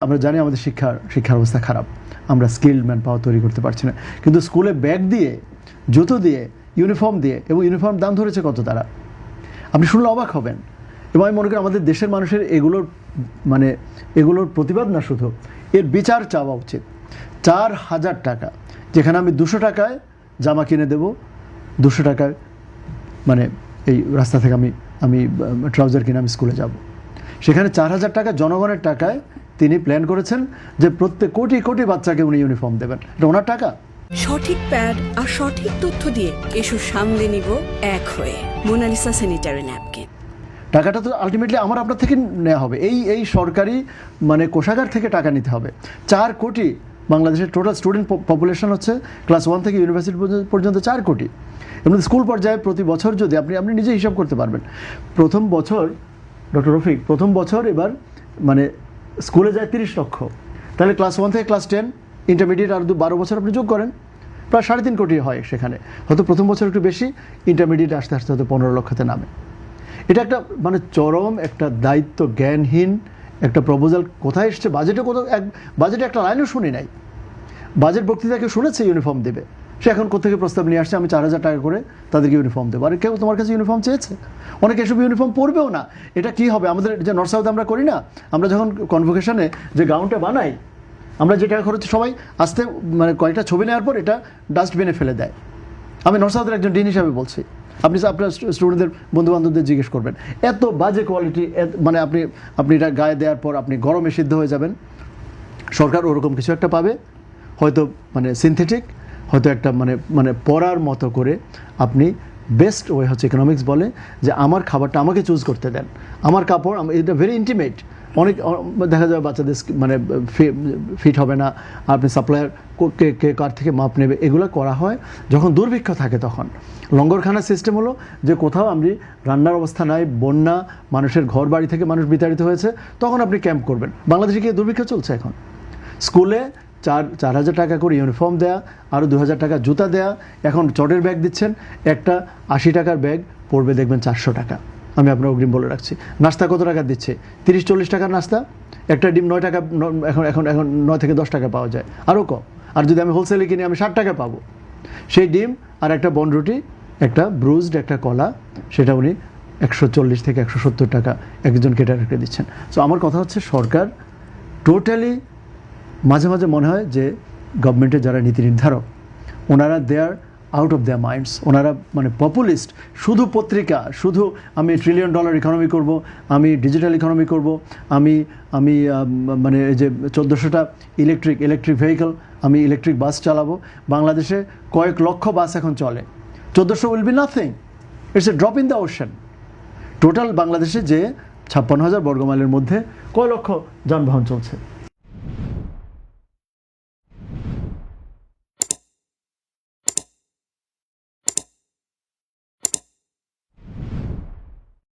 আমরা জানি আমাদের শিক্ষার অবস্থা খারাপ, আমরা স্কিল্ড ম্যান পাওয়ার তৈরি করতে পারছি না। কিন্তু স্কুলে ব্যাগ দিয়ে, জুতো দিয়ে, ইউনিফর্ম দিয়ে, এবং ইউনিফর্ম দাম ধরেছে কত তারা, আপনি শুনলে অবাক হবেন। এবং আমি মনে করি আমাদের দেশের মানুষের এগুলোর প্রতিবাদ না, শুধু এর বিচার চাওয়া উচিত। 4,000 টাকা, যেখানে আমি 200 টাকায় জামা কিনে দেব, 200 টাকায় এই রাস্তা থেকে আমি ট্রাউজার কিনে আমি স্কুলে যাব, সেখানে 4,000 টাকা জনগণের টাকায় তিনি প্ল্যান করেছেন যে প্রত্যেক কোটি কোটি বাচ্চাকে উনি ইউনিফর্ম দেবেন। এটা ওনার টাকা। সঠিক প্যাড আর সঠিক তথ্য দিয়ে এসব সামলে নিব এক হয়ে। Monalisa sanitary napkin. টাকাটা তো আলটিমেটলি আমার আপনার থেকে নেওয়া হবে, এই সরকারি কোষাগার থেকে টাকা নিতে হবে। 4 কোটি বাংলাদেশের টোটাল স্টুডেন্ট পপুলেশন হচ্ছে ক্লাস 1 থেকে ইউনিভার্সিটি পর্যন্ত 4 কোটি। এমনি স্কুল পর্যায়ে প্রতি বছর যদি আপনি নিজে হিসাব করতে পারবেন, প্রথম বছর ডক্টর রফিক, প্রথম বছর এবার স্কুলে যায় 30 লক্ষ, তাহলে ক্লাস 1 থেকে ক্লাস 10 ইন্টারমিডিয়েট আর 12 বছর আপনি যোগ করেন, প্রায় 3.5 কোটি হয়। সেখানে হয়তো প্রথম বছর একটু বেশি, ইন্টারমিডিয়েট আস্তে আস্তে হয়তো 15 লক্ষতে নামে। এটা একটা চরম একটা দায়িত্ব জ্ঞানহীন একটা প্রপোজাল। কোথায় এসছে? বাজেটে একটা লাইনও শুনি নাই। বাজেট বক্তৃতাকে শুনেছে ইউনিফর্ম দেবে, সে এখন কোথেকে প্রস্তাব নিয়ে আসছে আমি 4,000 টাকা করে তাদেরকে ইউনিফর্ম দেবো। আর কেউ তোমার কাছে ইউনিফর্ম চেয়েছে? অনেকে এসব ইউনিফর্ম পরবেও না। এটা কি হবে? আমাদের যে নর্থ সাউথ আমরা করি না, আমরা যখন কনভোকেশনে যে গাউনটা বানাই, আমরা যে টাকা খরচ সবাই আসতে কয়েকটা ছবি নেওয়ার পর এটা ডাস্টবিনে ফেলে দেয়। আমি নর্থ সাউথের একজন ডিন হিসাবে বলছি, আপনি আপনার স্টুডেন্টদের বন্ধুবান্ধবদের জিজ্ঞেস করবেন, এত বাজে কোয়ালিটি, আপনি এটা গায়ে দেওয়ার পর আপনি গরমে সিদ্ধ হয়ে যাবেন। সরকার ওরকম কিছু একটা পাবে, হয়তো সিনথেটিক, হয়তো একটা পড়ার মতো করে। আপনি বেস্ট ওয়ে হচ্ছে ইকোনমিক্স বলে যে আমার খাবারটা আমাকে চুজ করতে দেন, আমার কাপড়, এটা ভেরি ইন্টিমেট। অনেক দেখা যাবে বাচ্চাদের ফিট হবে না, আপনি সাপ্লায়ার কে কার থেকে মাপ নেবে, এগুলো করা হয় যখন দুর্ভিক্ষ থাকে। তখন লঙ্গরখানার সিস্টেম হলো যে কোথাও আপনি রান্নার অবস্থা নাই, বন্যা, মানুষের ঘর বাড়ি থেকে মানুষ বিতাড়িত হয়েছে, তখন আপনি ক্যাম্প করবেন। বাংলাদেশে কি দুর্ভিক্ষ চলছে এখন? স্কুলে 4,000 টাকা করে ইউনিফর্ম দেয়া, আরও 2,000 টাকা জুতা দেয়া, এখন চটের ব্যাগ দিচ্ছেন, একটা 80 টাকার ব্যাগ পড়বে দেখবেন 400 টাকা। আমি আপনার অগ্রিম বলে রাখছি। নাস্তা কত টাকা দিচ্ছে? 30-40 টাকার নাস্তা, একটা ডিম 9 টাকা, এখন 9 থেকে 10 টাকা পাওয়া যায়, আরও কম। আর যদি আমি হোলসেলে কিনি আমি 60 টাকা পাবো। সেই ডিম আর একটা বনরুটি, একটা ব্রুজড একটা কলা, সেটা উনি 140 থেকে 170 টাকা একজন কেটারকে দিচ্ছেন। সো আমার কথা হচ্ছে সরকার টোটালি, মাঝে মাঝে মনে হয় যে গভর্নমেন্টের যারা নীতি নির্ধারক, ওনারা দে আর আউট অফ দেয়ার মাইন্ডস। ওনারা পপুলিস্ট, শুধু পত্রিকা, শুধু আমি $1 ট্রিলিয়ন ইকোনমি করব, আমি ডিজিটাল ইকোনমি করব, আমি এই যে 1400টা ইলেকট্রিক ভেহিকল, আমি ইলেকট্রিক বাস চালাবো। বাংলাদেশে কয়েক লক্ষ বাস এখন চলে, 1400 will be nothing, it's a drop in the ocean. Total বাংলাদেশে যে 56,000 বর্গমাইলের মধ্যে কয় লক্ষ যানবাহন চলছে?